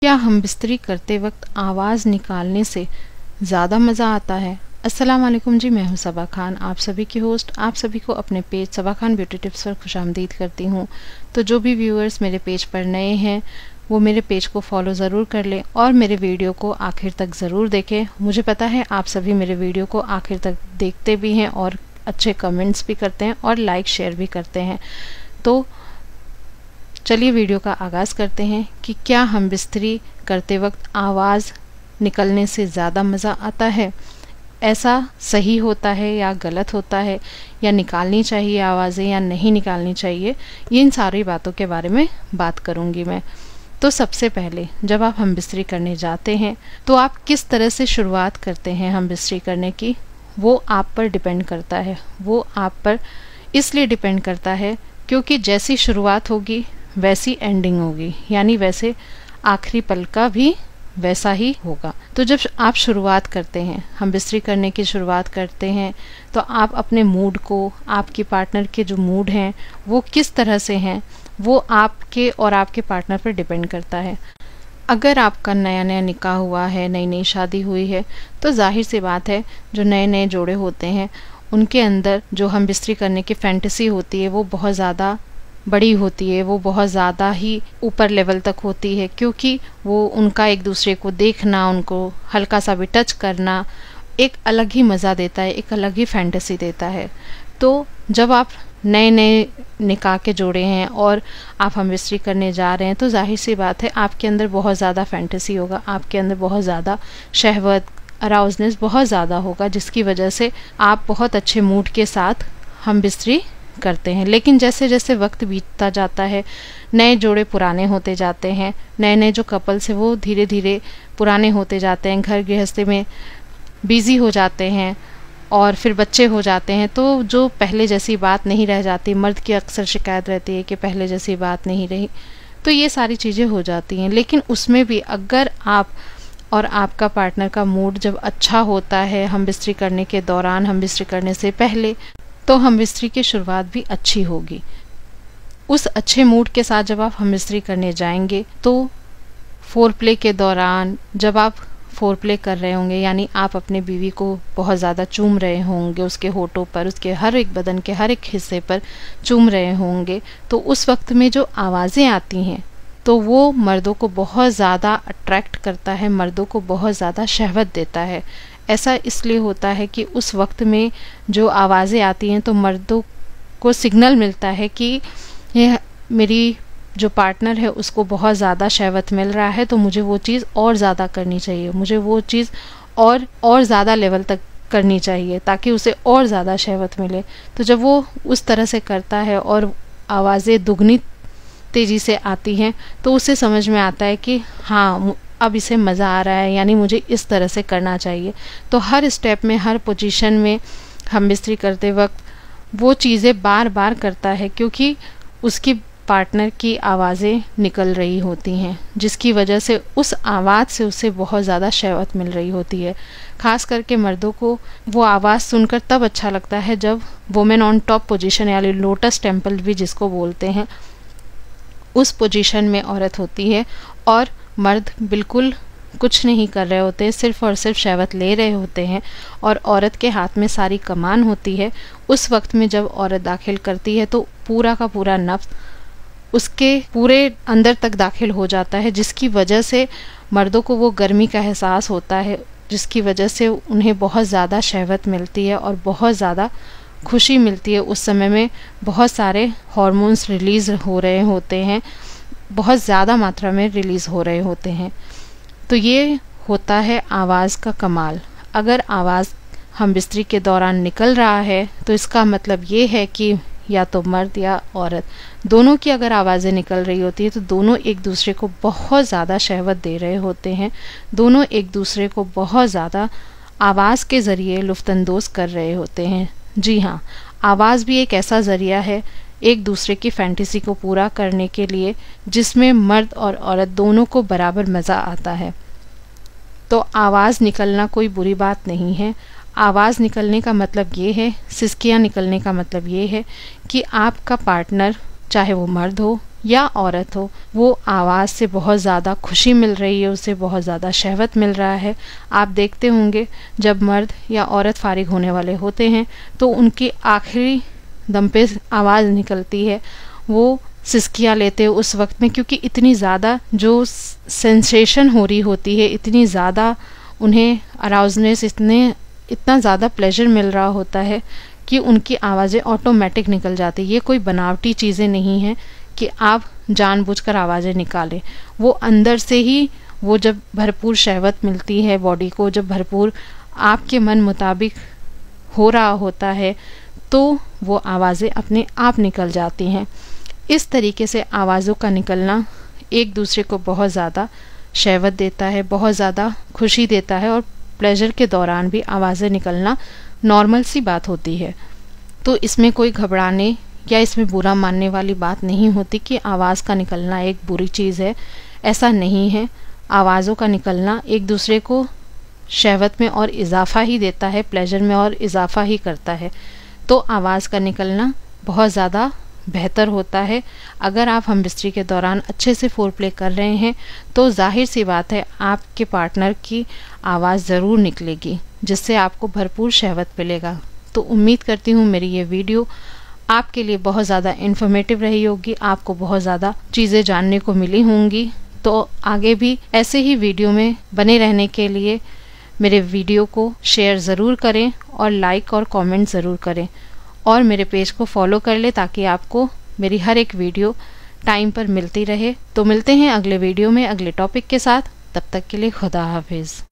क्या हम बिस्तरी करते वक्त आवाज़ निकालने से ज़्यादा मज़ा आता है? अस्सलाम वालेकुम जी, मैं हूँ सबा खान, आप सभी की होस्ट। आप सभी को अपने पेज सबा खान ब्यूटी टिप्स पर खुशामदीद करती हूँ। तो जो भी व्यूअर्स मेरे पेज पर नए हैं वो मेरे पेज को फॉलो ज़रूर कर लें और मेरे वीडियो को आखिर तक ज़रूर देखें। मुझे पता है आप सभी मेरे वीडियो को आखिर तक देखते भी हैं और अच्छे कमेंट्स भी करते हैं और लाइक शेयर भी करते हैं। तो चलिए वीडियो का आगाज़ करते हैं कि क्या हम बिस्तरी करते वक्त आवाज़ निकलने से ज़्यादा मज़ा आता है? ऐसा सही होता है या गलत होता है, या निकालनी चाहिए आवाज़ें या नहीं निकालनी चाहिए, ये इन सारी बातों के बारे में बात करूँगी मैं। तो सबसे पहले जब आप हम बिस्तरी करने जाते हैं तो आप किस तरह से शुरुआत करते हैं हम बिस्तरी करने की, वो आप पर डिपेंड करता है। वो आप पर इसलिए डिपेंड करता है क्योंकि जैसी शुरुआत होगी वैसी एंडिंग होगी, यानी वैसे आखिरी पल का भी वैसा ही होगा। तो जब आप शुरुआत करते हैं, हम बिस्तरी करने की शुरुआत करते हैं, तो आप अपने मूड को, आपके पार्टनर के जो मूड हैं वो किस तरह से हैं, वो आपके और आपके पार्टनर पर डिपेंड करता है। अगर आपका नया नया निकाह हुआ है, नई नई शादी हुई है, तो जाहिर सी बात है जो नए नए जोड़े होते हैं उनके अंदर जो हम बिस्तरी करने की फैंटेसी होती है वो बहुत ज़्यादा बड़ी होती है, वो बहुत ज़्यादा ही ऊपर लेवल तक होती है, क्योंकि वो उनका एक दूसरे को देखना, उनको हल्का सा भी टच करना एक अलग ही मज़ा देता है, एक अलग ही फैंटेसी देता है। तो जब आप नए नए निकाह के जोड़े हैं और आप हम बिस्तरी करने जा रहे हैं तो जाहिर सी बात है आपके अंदर बहुत ज़्यादा फैंटेसी होगा, आपके अंदर बहुत ज़्यादा शहवत, अराउजनेस बहुत ज़्यादा होगा, जिसकी वजह से आप बहुत अच्छे मूड के साथ हम बिस्तरी करते हैं। लेकिन जैसे जैसे वक्त बीतता जाता है, नए जोड़े पुराने होते जाते हैं, नए नए जो कपल्स हैं वो धीरे धीरे पुराने होते जाते हैं, घर गृहस्थी में बिजी हो जाते हैं और फिर बच्चे हो जाते हैं, तो जो पहले जैसी बात नहीं रह जाती। मर्द की अक्सर शिकायत रहती है कि पहले जैसी बात नहीं रही, तो ये सारी चीज़ें हो जाती हैं। लेकिन उसमें भी अगर आप और आपका पार्टनर का मूड जब अच्छा होता है हम बिस्तरी करने के दौरान, हम बिस्तरी करने से पहले, तो हम बिस्तरी की शुरुआत भी अच्छी होगी। उस अच्छे मूड के साथ जब आप हम बिस्तरी करने जाएंगे तो फोर प्ले के दौरान जब आप फोर प्ले कर रहे होंगे, यानी आप अपने बीवी को बहुत ज़्यादा चूम रहे होंगे, उसके होठों पर, उसके हर एक बदन के हर एक हिस्से पर चूम रहे होंगे, तो उस वक्त में जो आवाज़ें आती हैं तो वो मर्दों को बहुत ज़्यादा अट्रैक्ट करता है, मर्दों को बहुत ज़्यादा शहवत देता है। ऐसा इसलिए होता है कि उस वक्त में जो आवाज़ें आती हैं तो मर्दों को सिग्नल मिलता है कि यह मेरी जो पार्टनर है उसको बहुत ज़्यादा शहवत मिल रहा है, तो मुझे वो चीज़ और ज़्यादा करनी चाहिए, मुझे वो चीज़ और ज़्यादा लेवल तक करनी चाहिए ताकि उसे और ज़्यादा शहवत मिले। तो जब वो उस तरह से करता है और आवाज़ें दुगनी तेज़ी से आती हैं तो उसे समझ में आता है कि हाँ अब इसे मज़ा आ रहा है, यानी मुझे इस तरह से करना चाहिए। तो हर स्टेप में, हर पोजीशन में हम बिस्तरी करते वक्त वो चीज़ें बार बार करता है क्योंकि उसकी पार्टनर की आवाज़ें निकल रही होती हैं, जिसकी वजह से उस आवाज़ से उसे बहुत ज़्यादा शहवत मिल रही होती है। ख़ास करके मर्दों को वो आवाज़ सुनकर तब अच्छा लगता है जब वुमेन ऑन टॉप पोजीशन, यानी लोटस टेम्पल भी जिसको बोलते हैं, उस पोजीशन में औरत होती है और मर्द बिल्कुल कुछ नहीं कर रहे होते हैं, सिर्फ और सिर्फ शहवत ले रहे होते हैं और औरत के हाथ में सारी कमान होती है। उस वक्त में जब औरत दाखिल करती है तो पूरा का पूरा नफ्स उसके पूरे अंदर तक दाखिल हो जाता है, जिसकी वजह से मर्दों को वो गर्मी का एहसास होता है, जिसकी वजह से उन्हें बहुत ज़्यादा शहवत मिलती है और बहुत ज़्यादा खुशी मिलती है। उस समय में बहुत सारे हार्मोन्स रिलीज़ हो रहे होते हैं, बहुत ज़्यादा मात्रा में रिलीज़ हो रहे होते हैं। तो ये होता है आवाज़ का कमाल। अगर आवाज़ हम बिस्तरी के दौरान निकल रहा है तो इसका मतलब ये है कि या तो मर्द या औरत दोनों की अगर आवाज़ें निकल रही होती है तो दोनों एक दूसरे को बहुत ज़्यादा शहवत दे रहे होते हैं, दोनों एक दूसरे को बहुत ज़्यादा आवाज़ के ज़रिए लुफ्तंदोज़ कर रहे होते हैं। जी हाँ, आवाज़ भी एक ऐसा ज़रिया है एक दूसरे की फैंटेसी को पूरा करने के लिए, जिसमें मर्द और औरत दोनों को बराबर मज़ा आता है। तो आवाज़ निकलना कोई बुरी बात नहीं है। आवाज़ निकलने का मतलब ये है, सिसकियाँ निकलने का मतलब ये है कि आपका पार्टनर, चाहे वो मर्द हो या औरत हो, वो आवाज़ से बहुत ज़्यादा खुशी मिल रही है, उसे बहुत ज़्यादा शहवत मिल रहा है। आप देखते होंगे जब मर्द या औरत फारिग होने वाले होते हैं तो उनकी आखिरी दम पे आवाज़ निकलती है, वो सिसकियाँ लेते हैं उस वक्त में, क्योंकि इतनी ज़्यादा जो सेंसेशन हो रही होती है, इतनी ज़्यादा उन्हें अराउजनेस, इतना ज़्यादा प्लेजर मिल रहा होता है कि उनकी आवाज़ें ऑटोमेटिक निकल जाती है। ये कोई बनावटी चीज़ें नहीं हैं कि आप जानबूझकर आवाज़ें निकालें, वो अंदर से ही, वो जब भरपूर शहवत मिलती है बॉडी को, जब भरपूर आपके मन मुताबिक हो रहा होता है तो वो आवाज़ें अपने आप निकल जाती हैं। इस तरीके से आवाज़ों का निकलना एक दूसरे को बहुत ज़्यादा शहवत देता है, बहुत ज़्यादा खुशी देता है, और प्लेजर के दौरान भी आवाज़ें निकलना नॉर्मल सी बात होती है। तो इसमें कोई घबराने या इसमें बुरा मानने वाली बात नहीं होती कि आवाज़ का निकलना एक बुरी चीज़ है, ऐसा नहीं है। आवाज़ों का निकलना एक दूसरे को शहवत में और इजाफा ही देता है, प्लेजर में और इजाफा ही करता है। तो आवाज़ का निकलना बहुत ज़्यादा बेहतर होता है। अगर आप हमबिस्तरी के दौरान अच्छे से फोरप्ले कर रहे हैं तो जाहिर सी बात है आपके पार्टनर की आवाज़ ज़रूर निकलेगी, जिससे आपको भरपूर शहवत मिलेगा। तो उम्मीद करती हूँ मेरी ये वीडियो आपके लिए बहुत ज़्यादा इन्फॉर्मेटिव रही होगी, आपको बहुत ज़्यादा चीज़ें जानने को मिली होंगी। तो आगे भी ऐसे ही वीडियो में बने रहने के लिए मेरे वीडियो को शेयर ज़रूर करें और लाइक और कमेंट ज़रूर करें, और मेरे पेज को फॉलो कर ले ताकि आपको मेरी हर एक वीडियो टाइम पर मिलती रहे। तो मिलते हैं अगले वीडियो में अगले टॉपिक के साथ, तब तक के लिए खुदा हाफिज़।